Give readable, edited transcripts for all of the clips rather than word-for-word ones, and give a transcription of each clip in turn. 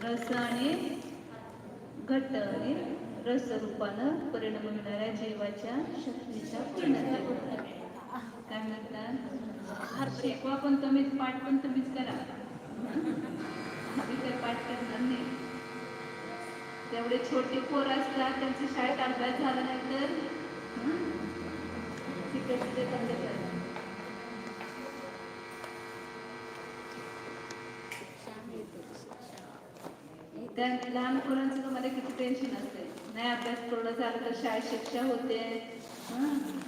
रस आणि घट्ट आणि रसरूपानं परिणाम होणाऱ्या जीवाच्या शक्तीच्या पूर्णतेवर. काय म्हणतात? शिकवा पण तुम्हीच, पाठ पण तुम्हीच करा. आम्ही काय पाठ करणार नाही. तेवढे छोटे पोर असतात, त्यांचे शाळेत अभ्यास झाला नाही तर तिकडचे बंद करा. त्या लहान मुलांचं तुम्हाला किती टेन्शन असते. नाही अभ्यास पूर्ण झाला तर शाळेत शिक्षा होते.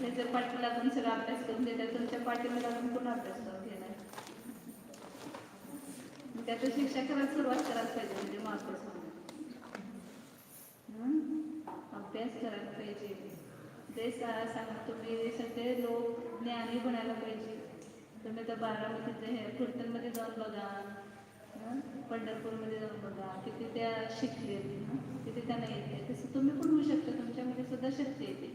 त्याच्या पाठी लागून सगळं अभ्यास करून देतात. तुमच्या पाठीला लागून पूर्ण अभ्यास करून घेणार. त्याचं शिक्षा करायला सुरुवात करायला पाहिजे. म्हणजे मार्क्स अभ्यास करायला पाहिजे. ते सांगा तुम्ही सगळे लोक ज्ञानी बनायला पाहिजे. तुम्ही तर बारामतीचे हे कीर्तनमध्ये जाऊन बघा, पंढरपूरमध्ये जाऊन बघा, किती त्या शिकले, किती त्यांना येते. तसं तुम्ही पण होऊ शकता. तुमच्यामध्ये सुद्धा शक्ती येते.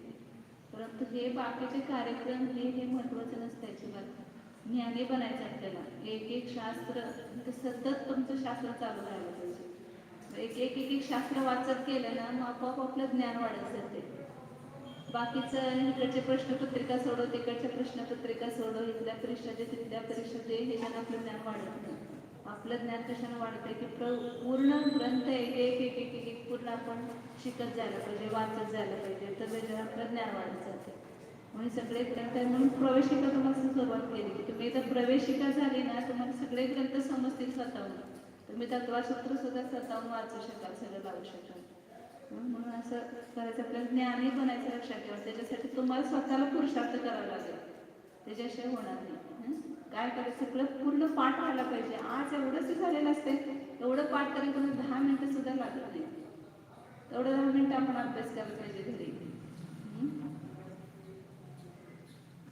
परंतु हे बाकीचे कार्यक्रम हे महत्त्वाचं नसतं. अजिबात ज्ञानी बनायचं आपल्याला. एक एक शास्त्र सतत तुमचं शास्त्र चालू राहायला पाहिजे. एक एक शास्त्र वाचत केलं ना, मग आपोआप आपलं ज्ञान वाढत जाते. बाकीचं इकडचे प्रश्नपत्रिका सोडव, तिकडच्या प्रश्नपत्रिका सोडव, इथल्या परीक्षा दे, तिथल्या परीक्षा दे, हे ज्यानं आपलं ज्ञान वाढत नाही. आपलं ज्ञान कशानं वाढतंय की पूर्ण ग्रंथ एक पूर्ण आपण शिकत जायला पाहिजे, वाचत जायला पाहिजे. तर त्याच्यानं आपलं ज्ञान वाढत जाते. म्हणून सगळे ग्रंथ म्हणून प्रवेशिका तुम्हाला सुरुवात केली की तुम्ही जर प्रवेशिका झाली ना, तुम्हाला सगळे ग्रंथ समजतील स्वतःहून. तुम्ही तत्वासूत्र सुद्धा स्वतःहून वाचू शकाल, सगळं लावू शकाल. म्हणून असं करायचं. आपल्याला ज्ञानी बनायचं लक्षात ठेवा. त्याच्यासाठी तुम्हाला स्वतःला पुरुषार्थ करावा लागेल. त्याच्याशिवाय होणार नाही. काय करायचं, सगळं पूर्ण पाठ व्हायला पाहिजे. आज एवढंच झालेलं असते, एवढं पाठ करायला कोणी 10 मिनिटं सुद्धा लागत नाही. तेवढं 10 मिनिटं आपण अभ्यास करायला पाहिजे घरी.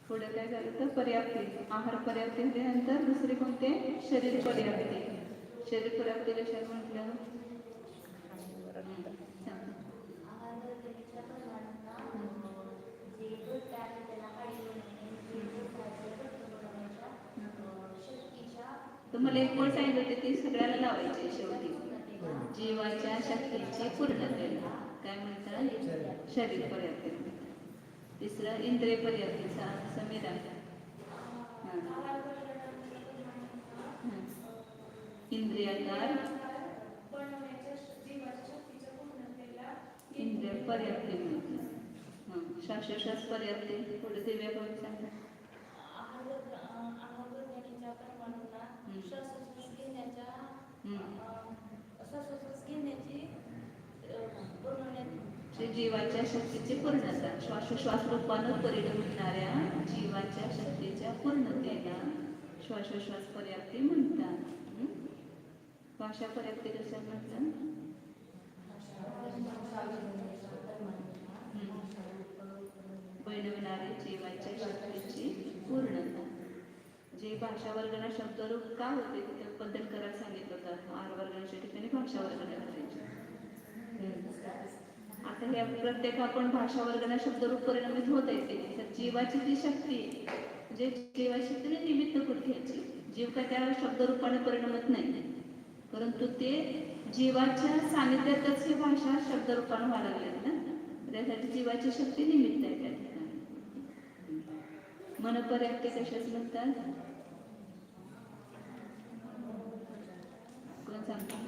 पुढे काय झालं तर पर्याप्ती, आहार पर्याप्ती नंतर दुसरे कोणते, शरीर पर्याप्ती. शरीर पर्याप्ती कशाला म्हटलं? तुम्हाला एक गोष्ट सांगितलं होते, ती सगळ्याला लावायची शेवटी. जीवाच्या शक्तीची पूर्णतेला काय म्हणतात? शरीर पर्याप्ती. तिसरं इंद्रिय पर्याप्तीचा समीरा. इंद्रियाकार इंद्रिय पर्याप्ती म्हणतात. श्वासोश्वास पर्याप्ती. पुढे दिव्या करून सांगतात. जीवाच्या शक्तीची पूर्णता. श्वासोश्वास रूपानं परिणाम होणाऱ्या जीवाच्या शक्तीच्या पूर्णतेला श्वासोश्वास पर्याप्ती म्हणतात. भाषा पर्याप्ती कशा म्हणतात? बनविणारे जीवाच्या शक्तीची पूर्णता. जे भाषा वर्गना शब्दरूप का होते त्याबद्दल करायला सांगितलं होतं. आर वर्गाच्या ठिकाणी भाषा वर्गना करायची. आता हे प्रत्येक आपण भाषा वर्गना शब्दरूप परिणामित होत येते. तर जीवाची जी शक्ती, म्हणजे जीवाची शक्तीने निमित्त कुठे घ्यायची. जीव काय त्या शब्दरूपाने परिणमत नाही, परंतु ते जीवाच्या सानिध्यातच ही भाषा शब्दरूपाने व्हायला लागली ना. त्यासाठी जीवाची शक्ती निमित्त आहे त्या ठिकाणी. मनपर्याप्ती कशाच म्हणतात? कोण सांगतो?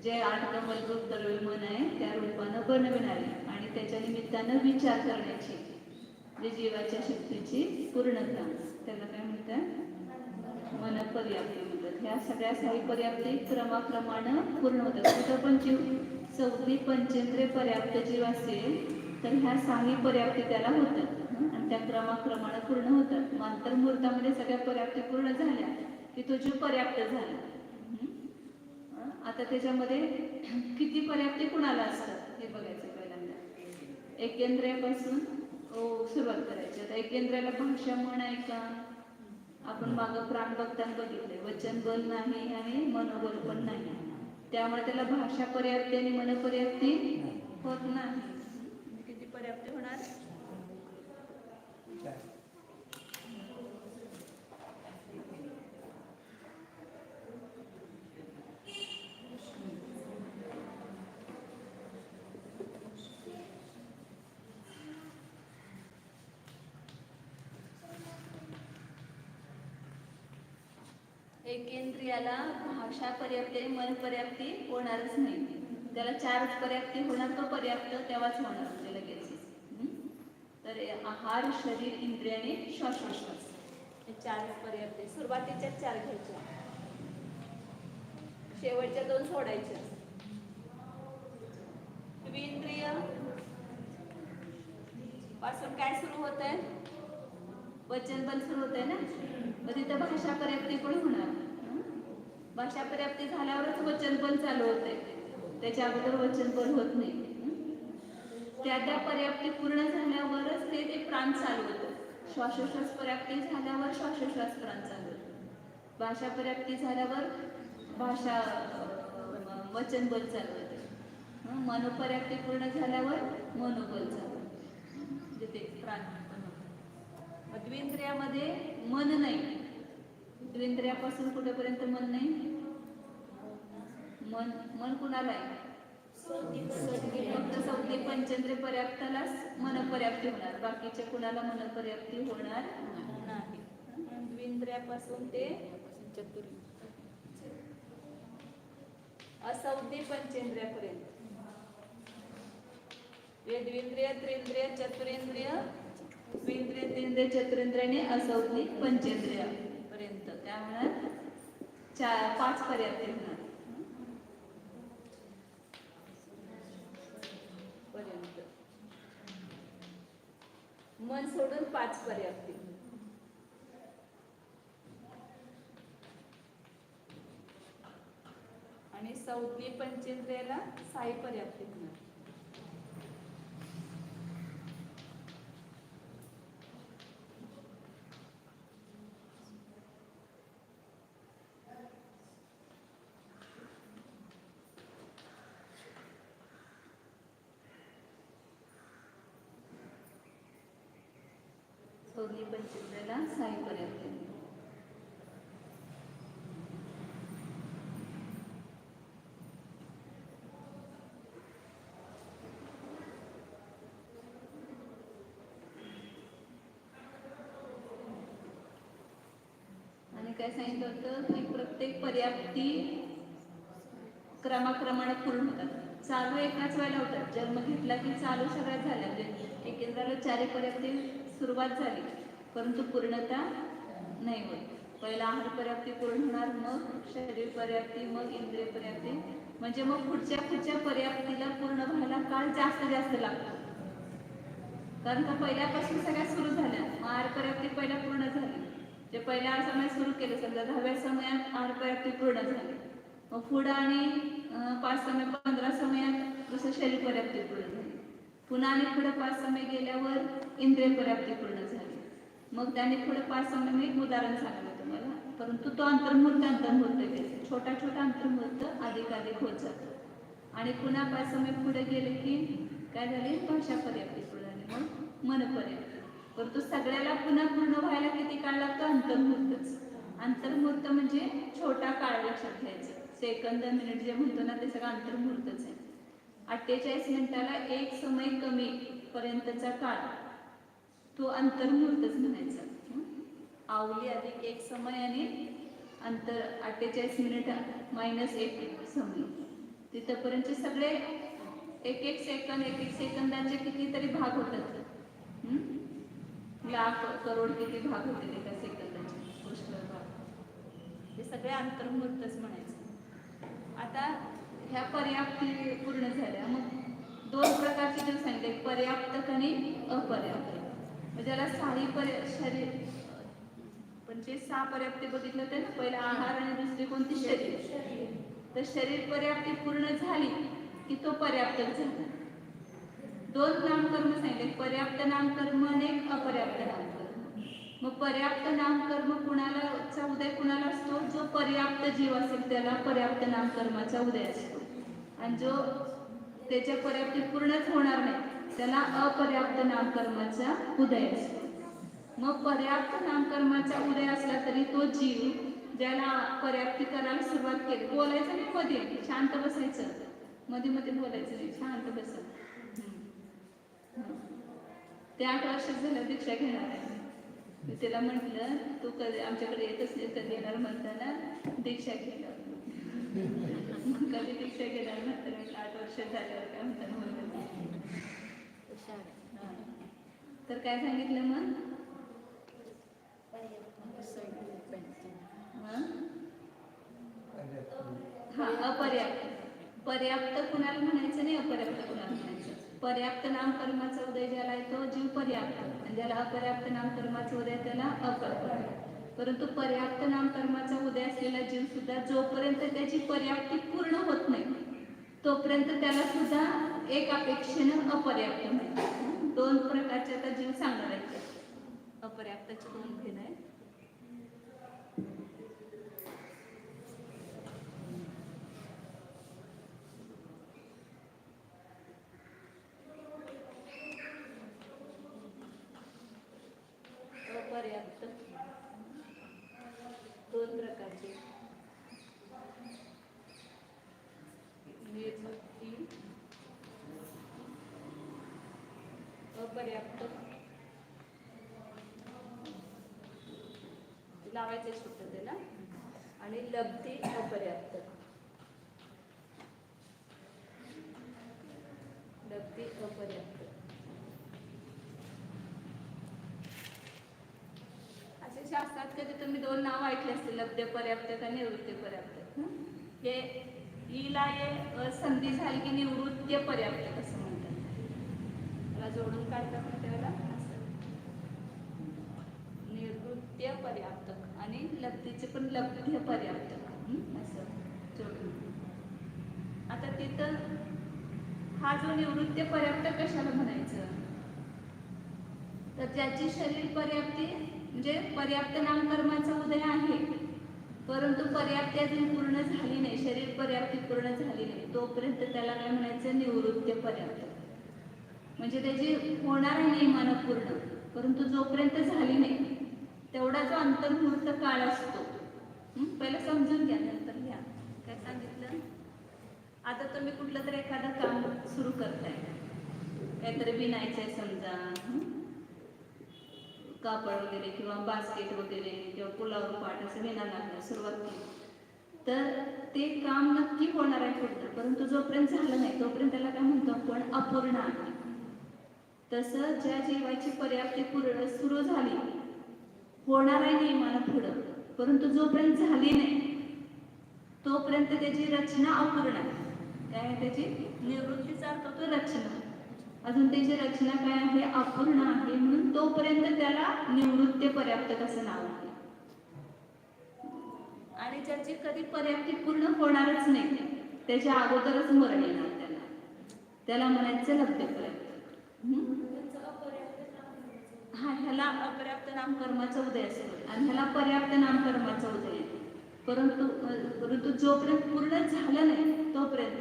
जे आठ कमलरूप द्रव्य मन आहे त्या रूपानं बनविणारे आणि त्याच्या निमित्तानं विचार करण्याची जे जीवाच्या शक्तीची पूर्णता, त्याला काय म्हणतात? मनपर्याप्ती म्हणतात. ह्या सगळ्या साई पर्याप्ती क्रमाक्रमानं पूर्ण होतात. कुठं पण जीव 14 पंचेंद्रिय पर्याप्त जीव असेल तर ह्या साई पर्याप्ती त्याला होतात आणि त्या क्रमाक्रमानं पूर्ण होतात. मग अंतर्मुहूर्तामध्ये सगळ्या पर्याप्ती पूर्ण झाल्या की तो जीव पर्याप्त झाला. आता त्याच्यामध्ये किती पर्याप्ती कुणाला असतात हे बघायचं. पहिल्यांदा एकेंद्रियापासून सुरुवात करायची. आता एकेंद्रियाला भाषा म्हण आहे का? आपण मागं प्राण बघताना बघितले, वचन बल नाही आणि मनोबल पण नाही. त्यामुळे त्याला भाषा पर्याप्ती आणि मनपर्याप्ती होत नाही. किती पर्याप्ती होणार? एकेंद्रियाला भाषा पर्याप्ती आणि मन पर्याप्ती होणारच नाही. त्याला 4च पर्याप्ती होणार, तो पर्याप्त तेव्हाच होणार ते लगेच. तर आहार, शरीर, इंद्रिय आणि श्वासोच्छ्वास हे 4 पर्याप्ती. सुरुवातीच्या 4 घ्यायच्या, शेवटच्या 2 सोडायच्या. द्विंद्रिय पासून काय सुरू होत आहे? वचन बल सुरू होत आहे ना. मग तिथं भाषा पर्याप्ती पण होणार. भाषा पर्याप्ती झाल्यावरच वचन बल चालू होते, त्याच्या अगोदर वचन बल होत नाही. त्या पर्याप्ती पूर्ण झाल्यावरच ते प्राण चालू होतं. श्वासोश्वास पर्याप्ती झाल्यावर श्वासोश्वास प्राण चालू होतं. भाषा पर्याप्ती झाल्यावर भाषा वचन बल चालू होते. मनोपर्याप्ती पूर्ण झाल्यावर मनोबल चालू होते, म्हणजे ते प्राण पण होतं. द्विंद्रियामध्ये मन नाही. द्विंद्रियापासून कुठेपर्यंत मन नाही? मन कुणाला आहे? फक्त चौथी पंचेंद्रिय पर्याप्तालाच मनपर्याप्ती होणार, बाकीच्या कुणाला मनपर्याप्ती होणार नाही. द्विंद्रियापासून ते असौदी पंचेंद्रियापर्यंत. द्विंद्रिय, त्रिंद्रिय, चतुरेंद्रिय, द्विंद्रिय, त्रिंद्रिय, चतुरेंद्रिय आणि असौदी पंचेंद्रिय पर्यंत. त्यामुळे 5 पर्याप्ती होणार पर्यंत. मन सोडून 5 पर्याप्ती. आणि सौदी पंचेंद्रियाला 6 पर्याप्ती होणार. सौदी पंचेंद्रियाला 6 पर्याप्ती. आणि काय सांगितलं होतं की प्रत्येक पर्याप्ती क्रमाक्रमाने पूर्ण होतात. चालू एकाच वेळेला होतात. जन्म घेतला की चालू सगळ्यात झाल्या, म्हणजे एकेंद्राला 4 पर्याप्ती सुरुवात झाली, परंतु पूर्णता नाही होत. पहिला आहार पर्याप्ती पूर्ण होणार, मग शरीर पर्याप्ती, मग इंद्रिय पर्याप्ती, म्हणजे मग पुढच्या पर्याप्तीला पूर्ण व्हायला काळ जास्त लागतो. कारण का पहिल्यापासून सगळ्या सुरू झाल्या. आहार पर्याप्ती पहिला पूर्ण झाली, जे पहिल्या समय सुरू केले, समजा 10व्या समयात आहार पर्याप्ती पूर्ण झाली, मग पुढं आणि 5 समय 15 समयात जसं शरीर पर्याप्ती पूर्ण झाली, पुन्हा आणि पुढे 5 समय गेल्यावर इंद्रिय पर्याप्ती पूर्ण झाली. मग त्याने पुढे 5 समय, मी एक उदाहरण सांगितलं तुम्हाला, परंतु तो अंतर्मुहूर्त छोटा अंतर्मुहूर्त अधिक होत जातो. आणि पुन्हा 5 समय पुढे गेले की काय झाले? भाषा पर्याप्ती पूर्ण झाली, मग मन पर्याप्ती. परंतु सगळ्याला पुन्हा पूर्ण व्हायला किती काळ लागतो? अंतर्मुहूर्तच. अंतर्मुहूर्त म्हणजे छोटा काळ लक्षात घ्यायचं. सेकंद, मिनिट जे म्हणतो ना, ते सगळं अंतर्मुहूर्तच आहे. 48 मिनिटाला 1 समय कमी पर्यंतचा काळ तो अंतर्मुहूर्तच म्हणायचा. आवली अधिक 1 समय आणि अंतर 48 मिनिट मायनस 1 समय, तिथपर्यंतचे सगळे एक सेकंदाचे कितीतरी भाग होतात. लाख करोड किती भाग होते एका सेकंदाचे, पुष्कळ भाग. हे सगळे अंतर्मुहूर्तच म्हणायचं. आता ह्या पर्याप्ती पूर्ण झाल्या, मग 2 प्रकारचे जे सांगितले, पर्याप्तक आणि अपर्याप्त. ज्याला 6 शरीर, म्हणजे 6 पर्याप्ती बघितलं ते, पहिला आहार आणि दुसरी कोणती? शरीर. तर शरीर पर्याप्ती पूर्ण झाली की तो पर्याप्तक झाला. 2 नामकर्म सांगितले, पर्याप्त नामकर्म आणि अपर्याप्त नामकर्म. मग पर्याप्त नामकर्म कुणाला उदय कुणाला असतो? जो पर्याप्त जीव असेल त्याला पर्याप्त नामकर्माचा उदय असतो, आणि जो त्याच्या पर्याप्ती पूर्णच होणार नाही त्याला अपर्याप्त नामकर्माचा उदय असतो. मग पर्याप्त नामकर्माचा उदय असला तरी तो जीव ज्याला पर्याप्ती करायला सुरुवात केली, बोलायचं नाही मध्ये, शांत बसायचं, मध्ये बोलायचं नाही, शांत बसायचं. ते 8 वर्ष झालं दीक्षा घेणार आहे. मी त्याला म्हटलं तू कधी आमच्याकडे येत असेल कधी येणार म्हणताना दीक्षा घेणार. कधी दीक्षा घेणार म्हणताना 8 वर्ष झाल्यावर काय म्हणताना म्हणलं. तर काय सांगितलं मग? हा अपर्याप्त. पर्याप्त कुणाला म्हणायचं नाही, अपर्याप्त कुणाला म्हणायचं. पर्याप्त नामकर्माचा उदय ज्याला येतो जीव पर्याप्त, आणि ज्याला अपर्याप्त नामकर्माचा उदय त्याला अपर्याप्त. परंतु पर्याप्त नामकर्माचा उदय असलेला जीव सुद्धा जोपर्यंत त्याची पर्याप्ती पूर्ण होत नाही तोपर्यंत त्याला सुद्धा एक अपेक्षेनं अपर्याप्त म्हणतात. 2 प्रकारचे आता जीव सांगणार आहेत. अपर्याप्ताचे 2 भेद आहेत. अपर्याप्त 2 प्रकारचे. निर्वृत्ती अपर्याप्त. लावायचे सूत्र त्याला. आणि लब्धी अपर्याप्त. लब्धी अपर्याप्त असे शास्त्रात कधी तुम्ही 2 नाव ऐकले असतील, लब्ध पर्याप्त आणि निवृत्ती पर्याप्त. हे ईला ये संधी झाली की निवृत्ती पर्याप्त असं म्हणतात. मला जोडून काढतात त्याला असं निवृत्ती पर्याप्त आणि लब्धीचे पण लब्ध पर्याप्त असं जोडून. आता तिथं हा जो निवृत्ती पर्याप्त कशाला म्हणायचं, तर ज्याची शरीर पर्याप्ती म्हणजे पर्याप्त नामकर्माचा उदय आहे परंतु पर्याप्ती अजून पूर्ण झाली नाही, शरीर पर्याप्ती पूर्ण झाली नाही, तोपर्यंत त्याला काय म्हणायचं निवृत्ती पर्याप्त. म्हणजे त्याची होणार आहे नियमानं पूर्ण, परंतु जोपर्यंत झाली नाही तेवढा जो अंतर्मुहूर्त काळ असतो. पहिलं समजून घ्या नंतर घ्या. काय सांगितलं? आता तुम्ही कुठलं तरी एखादं काम सुरू करताय, काहीतरी विणायचंय समजा, कापड वगैरे किंवा बास्केट वगैरे किंवा पुलाव पाट असं विणायला सुरुवात केली तर ते काम नक्की होणार आहे पुढलं, परंतु जोपर्यंत झालं नाही तोपर्यंत त्याला काय म्हणतो आपण अपूर्ण आहे. तसं ज्या जीवाची पर्याप्ती पूर्ण सुरू झाली होणार आहे नियमानं पुढं, परंतु जोपर्यंत झाली नाही तोपर्यंत त्याची रचना अपूर्ण आहे. काय त्याची निवृत्तीचा अर्थ तो रचना, अजून त्याची रचना काय आहे अपूर्ण आहे, म्हणून तोपर्यंत त्याला निवृत्ती पर्याप्त असं नाव आहे. आणि ज्याची कधी पर्याप्ती पूर्ण होणारच नाही त्याच्या अगोदरच मरण येणार त्याला म्हणायचं लब्ध पर्याप्त. हा, ह्याला अपर्याप्त नामकर्माचा उदय असेल आणि ह्याला पर्याप्त नामकर्माचा उदय आहे. परंतु जोपर्यंत पूर्ण झालं नाही तोपर्यंत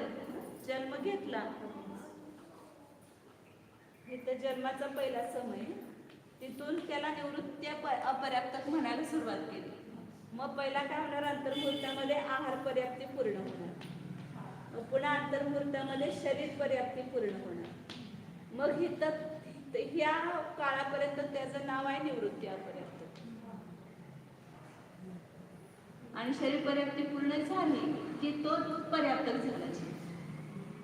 जन्म घेतला, इथं जन्माचा पहिला समय, तिथून त्याला निवृत्ती अपर्याप्त म्हणायला सुरुवात केली. मग पहिला काय होणार, अंतर्मुहूर्तामध्ये आहार पर्याप्ती पूर्ण होणार, पुन्हा अंतर्मुहूर्तामध्ये शरीर पर्याप्ती पूर्ण होणार. मग इथं ह्या काळापर्यंत त्याचं नाव आहे निवृत्ती अपर्याप्त. आणि शरीर पर्याप्ती पूर्ण झाली की तो पर्याप्त झाला.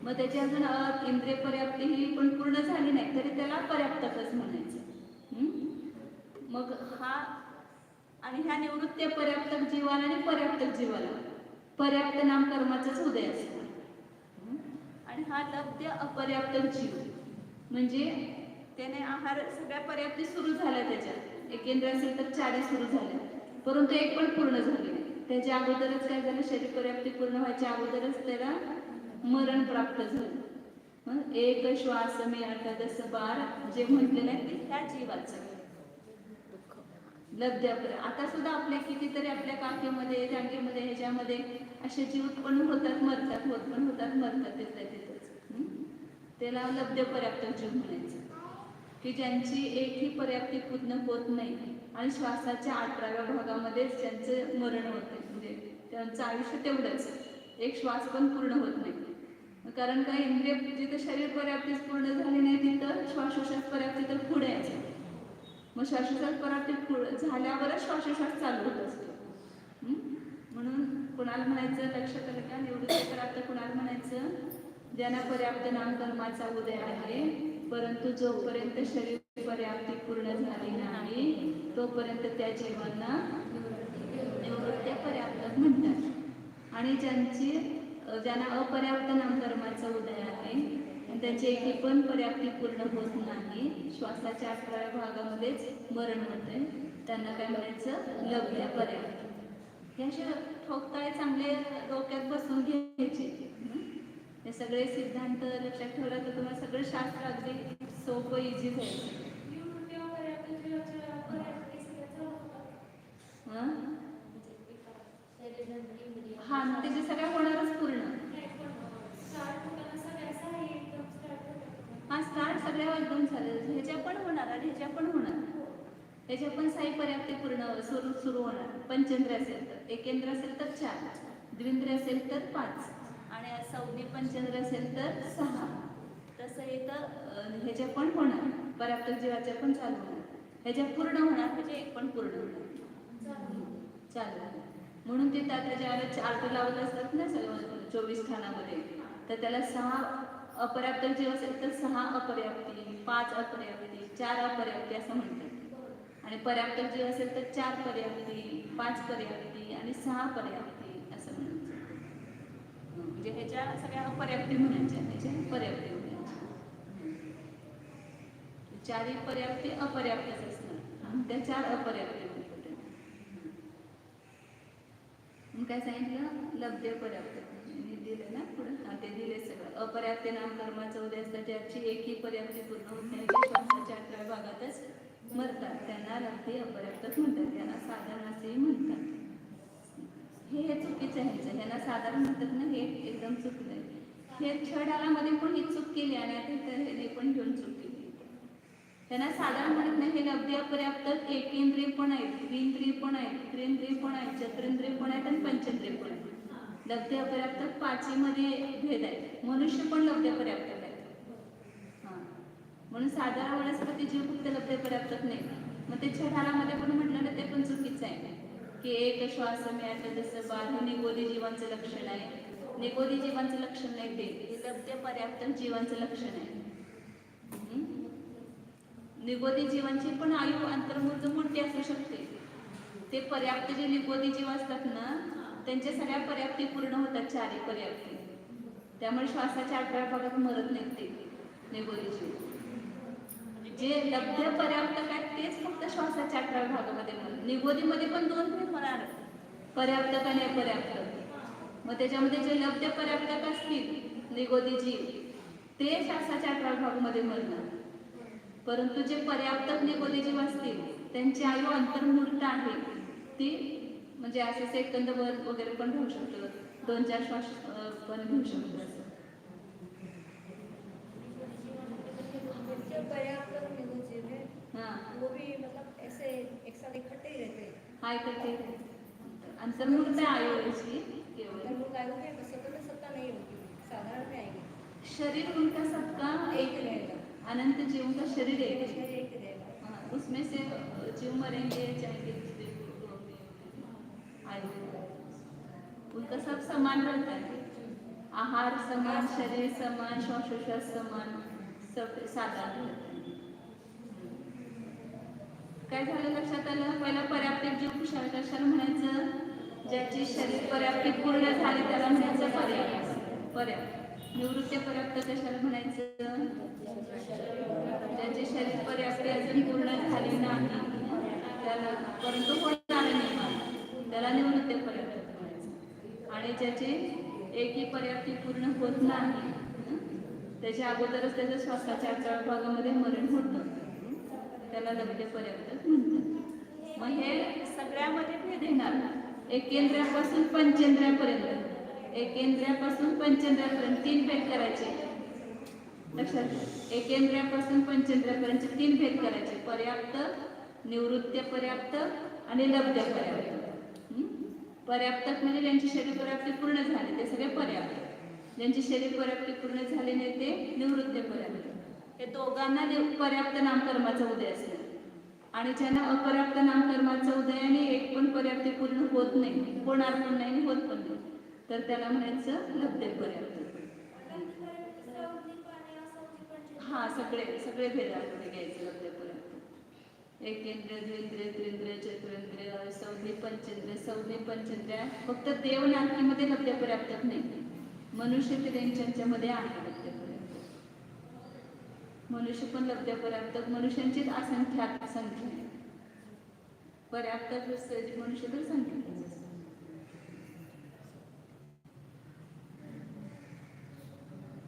मग त्याची अजून इंद्रिय पर्याप्ती ही पण पूर्ण झाली नाही तरी त्याला पर्याप्तच म्हणायचं. मग हा आणि ह्या निवृत्ती पर्याप्त जीवाला आणि पर्याप्त जीवाला पर्याप्त नामकर्माचाच उदय असतो. आणि हा लब्ध अपर्याप्त जीव म्हणजे त्याने आहार सगळ्या पर्याप्ती सुरू झाल्या, त्याच्यात एक इंद्रिय असेल तर 4 सुरू झाल्या परंतु एक पण पूर्ण झाली नाही. त्याच्या अगोदरच काय झालं, शरीर पर्याप्ती पूर्ण व्हायच्या अगोदरच त्याला मरण प्राप्त झालं. एक श्वास मी 18 बार जे म्हटलेलं आहे ते ह्या जीवाचं लब्ध. आता सुद्धा आपल्या कितीतरी आपल्या काकेमध्ये जागेमध्ये ह्याच्यामध्ये असे जीव उत्पन्न होतात मरतात, होत पण होतात मरतात, तिथंच त्याला लब्ध पर्याप्त जीव म्हणायचं. की ज्यांची एकही पर्याप्ती पूर्ण होत नाही आणि श्वासाच्या 18व्या भागामध्येच त्यांचं मरण होते, म्हणजे त्यांचं आयुष्य तेवढंच, एक श्वास पण पूर्ण होत नाही. कारण काय, इंद्रिय जिथं शरीर पर्याप्तीच पूर्ण झाली नाही तिथं श्वासोश्वास पर्याप्ती तर पुढे यायचं. मग श्वासोश्वास पर्याप्त झाल्यावरच श्वासोश्वास चालू होत असतो. म्हणून कुणाला म्हणायचं, लक्षात आलं का? निवृत्ती पर्याप्त कुणाला म्हणायचं? ज्यांना पर्याप्त नामकर्माचा उदय आहे, परंतु जोपर्यंत शरीर पर्याप्ती पूर्ण झाली नाही तोपर्यंत त्या जीवांना निवृत्ती पर्याप्त म्हणतात. आणि ज्यांना अपर्याप्त नामकर्माचा उदय आहे आणि त्यांची एकी पण पर्याप्ती पूर्ण होत नाही, श्वासाच्या 18व्या भागामध्येच मरण होते, त्यांना काय म्हणायचं? लब्ध्या पर्याप्त. हे असे ठोकताळे चांगले डोक्यात बसून घ्यायचे. हे सगळे सिद्धांत लक्षात ठेवला तर तुम्हाला सगळं शास्त्र अगदी सोपं इझी जाईल. हा, त्याचे सगळ्या होणारच पूर्ण. हा, स्टार्ट सगळ्या एकदम चालेल. ह्याच्या पण होणार आणि ह्याच्या पण होणार. ह्याच्या पण साई पर्याप्ती पूर्ण सुरू होणार. पंचेंद्र असेल तर, एकेंद्र असेल तर 4, द्विंद्र असेल तर 5 आणि संज्ञ पंचेंद्र असेल तर 6. तसं इथं ह्याच्या पण होणार, पर्याप्त जीवाच्या पण चालू होणार. ह्याच्या पूर्ण होणार म्हणजे एक पण पूर्ण होणार चालू. म्हणून ते त्याच्यावर चार्ट लावत असतात ना सगळं 24 स्थानामध्ये, तर त्याला 6 अपर्याप्त जीव असेल तर 6 अपर्याप्ती, 5 अपर्याप्ती, 4 अपर्याप्ती असं म्हणतात. आणि पर्याप्त जीव असेल तर 4 पर्याप्ती, 5 पर्याप्ती आणि 6 पर्याप्ती असं म्हणायचं. म्हणजे ह्याच्या सगळ्या अपर्याप्ती म्हणायच्या, ह्याच्या पर्याप्ती म्हणायच्या. 4 पर्याप्ती अपर्याप्तच असणार, त्या 4 अपर्याप्ती म्हणतात. काय सांगितलं? लब्ध्य पर्याप्त दिलं ना पुढे. ते दिले सगळं. अपर्याप्त नामकर्माचं उदय असतं, ज्याची एकही पर्याप्ती पूर्ण होत नाही, जे श्वासाच्या 18व्या भागातच मरतात, त्यांना लब्धी अपर्याप्तच म्हणतात. त्यांना साधारण असेही म्हणतात. हे चुकीचं आहे. ह्यांना साधारण म्हणतात ना, हे एकदम चुकलं आहे. हे छडालामध्ये पण ही चूक केली आणि आता हे पण घेऊन चूक केली. त्यांना साधारण म्हणत नाही. हे लब्धी अपर्याप्त एकेंद्रिय पण आहेत, द्विंद्रिय पण आहेत, त्रिंद्रिय पण आहेत, चतुरेंद्रिय पण आहेत आणि पंचेंद्रिय पण आहेत. लब्धी अपर्याप्त 5मध्ये भेद आहे. मनुष्य पण लब्धी अपर्याप्त आहे. म्हणून साधारण वनस्पती जीव फक्त लब्धी अपर्याप्त नाही. मग ते छडालामध्ये पण म्हटलं ना, ते पण चुकीचं आहे की एक श्वास मिळालं जसं बाल, हे निगोदी जीवांचं लक्षण आहे. निगोदी जीवांचं लक्षण नाही ते, हे लब्धी पर्याप्त जीवांचं लक्षण आहे. निगोदी जीवांची पण आयु अंतर्मुक्त मोठी असू शकते. ते पर्याप्त जे निगोदी जीव असतात ना, त्यांच्या सगळ्या पर्याप्ती पूर्ण होतात, 4 पर्याप्ती. त्यामुळे श्वासाच्या 18व्या भागात मरत नाहीत ते निगोदी जीव. जे लब्ध्य पर्याप्त काय तेच फक्त श्वासाच्या 18व्या भागामध्ये मरत. निगोदीमध्ये पण 2 भेद होणार, पर्याप्त आणि अपर्याप्त. मग त्याच्यामध्ये जे लब्ध्य पर्याप्त असतील निगोदी जीव, ते श्वासाच्या 18व्या भागामध्ये मरणार. परंतु जे पर्याप्त निगोदी जीव असतील त्यांची आयु अंतर्मूर्त आहे. ती म्हणजे असं सेकंद वगैरे पण राहू शकतं, 2-4 श्वास पण घेऊ शकतो. असं वो भी मतलब ऐसे एक साथ इकट्ठे ही रहते हैं. हाँ, इकट्ठे अंतर्मुक्त आयु इसकी अंतर्मुक्त आयु में स्वतंत्र सत्ता नहीं होती, साधारण में आएगी. शरीर उनका सबका एक रहेगा. अनंत जीवों का शरीर एक रहेगा. उसमें से जीव मरेंगे जाएंगे दूसरे आयु, उनका सब समान रहता है. आहार समान, शरीर समान, श्वासोश्वास समान, सब साधारण. काय झालं लक्षात आलं? पहिला पर्याप्त जीव कशाला म्हणायचं? ज्याची शरीर पर्याप्ती पूर्ण झाली त्याला म्हणायचं पर्याप्त. निवृत्ती पर्याप्त कशाला म्हणायचं? ज्याचे शरीर पर्याप्ती अजून पूर्ण झाली नाही त्याला, परंतु होणार नाही त्याला निवृत्ती पर्याप्त म्हणायचं. आणि ज्याचे एकही पर्याप्ती पूर्ण होत नाही त्याच्या अगोदरच त्याच्या श्वासाच्या 18व्या भागामध्ये मरण होतं, त्याला लब्ध्य पर्याप्त म्हणतात. मग हे सगळ्यामध्ये भेद येणार. एकेंद्रियापासून पंचेंद्रियापर्यंत, एकेंद्रियापासून पंचेंद्रियापर्यंत 3 भेद करायचे. लक्षात, एकेंद्रियापासून पंचेंद्रियापर्यंत 3 भेद करायचे. पर्याप्त, निवृत्ती पर्याप्त आणि लब्ध्य पर्याप्त. पर्याप्त म्हणजे ज्यांची शरीर पर्याप्ती पूर्ण झाली ते सगळे पर्याप्त, ज्यांची शरीर पर्याप्ती पूर्ण झाली नाही ते निवृत्ती पर्याप्त. हे दोघांना पर्याप्त नामकर्माचा उदय असेल. आणि ज्यांना अपर्याप्त नामकर्माचा उदयाने एक पण पर्याप्ती पूर्ण होत नाही, होणार पण नाही, होत पण नाही, तर त्याला म्हणायचं लब्धे पर्याप्त. हा, सगळे सगळे भेदामध्ये घ्यायचे लब्धे पर्याप्त. एकेंद्रिय, द्विंद्रिय, त्रिंद्रिय, चतुरेंद्रिय, सौधी पंचेंद्रिय. फक्त देवनाथीमध्ये लब्धे पर्याप्त नाही, मनुष्य त्यांच्यामध्ये आहे लब्धे पर्याप्त. मनुष्य पण लब्धे पर्याप्त, मनुष्यांचीच असंख्यात संख्या आहे. पर्याप्त मनुष्य तर संख्या.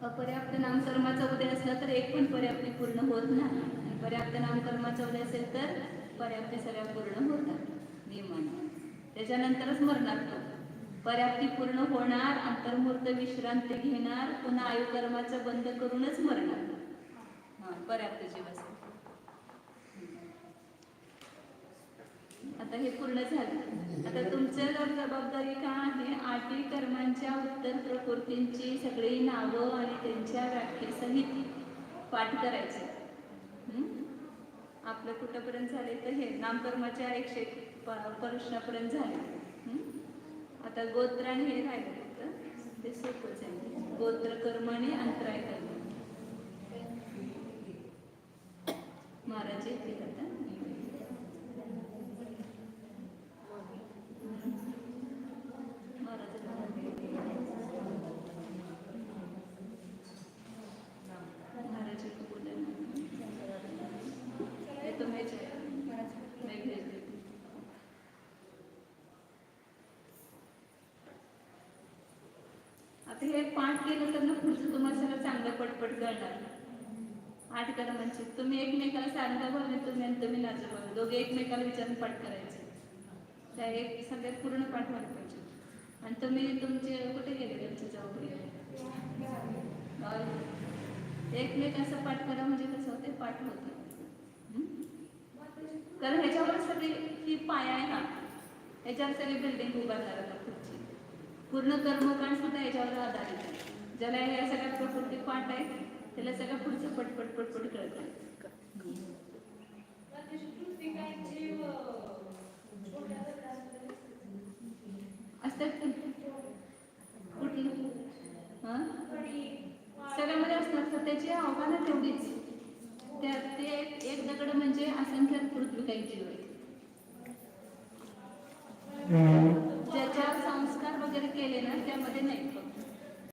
अपर्याप्त नामकर्माचा उदय असला तर एक पण पर्याप्ती पूर्ण होत नाही, आणि पर्याप्त नामकर्माचा उदय असेल तर पर्याप्ती सगळ्या पूर्ण होतात नियमाने. त्याच्यानंतरच मरणार तो. पर्याप्ती पूर्ण होणार, अंतर्मूर्त विश्रांती घेणार, पुन्हा आयुकर्माचा बंद करूनच मरणार. पर्याप्त जीव असेल. आता हे पूर्ण झालं. आता तुमचं जबाबदारी काय आहे? 8 कर्मांच्या उत्तर प्रकृतींची सगळी नावं आणि त्यांच्या व्याख्येसहित पाठ करायचे. आपलं कुठंपर्यंत झाले तर हे नामकर्माच्या 100 प्रश्नापर्यंत झाले. आता गोत्र आणि हे राहिलं फक्त, ते सोपंच आहे. गोत्र कर्म आणि अंतराय कर्म. महाराज येते आता. आता हे पाठ केलं तर ना पुढचं तुम्हाला सगळं चांगलं पटपट कळणार. 8 कर्मांचे तुम्ही एकमेकाला सांगा बघा, तुम्ही नाचा बघा, दोघे एकमेकाला विचारून पाठ करायचे. त्या एक सगळ्यात पूर्ण पाठ व्हायला पाहिजे. आणि तुम्ही तुमचे कुठे गेले तुमच्या जबाबदारी? एकमेकांचा पाठ करा, म्हणजे कसं होते, पाठ होते. कारण ह्याच्यावर सगळी ही पाया आहे ना, ह्याच्यावर सगळी बिल्डिंग उभारणार आता पुढची. पूर्ण कर्मकांड सुद्धा याच्यावर आधारित आहे. ज्याला या सगळ्या प्रकृती पाठ आहे त्याला सगळं पुढचं पटपट पटपट कळत आहे. असतात कुठली सगळ्यामध्ये असतात, तर त्याची आव्हानं तेवढीच. ते एक दगड म्हणजे असंख्यात पृथ्वी काही जीव आहे. ज्याच्यावर संस्कार वगैरे केले ना त्यामध्ये नाही.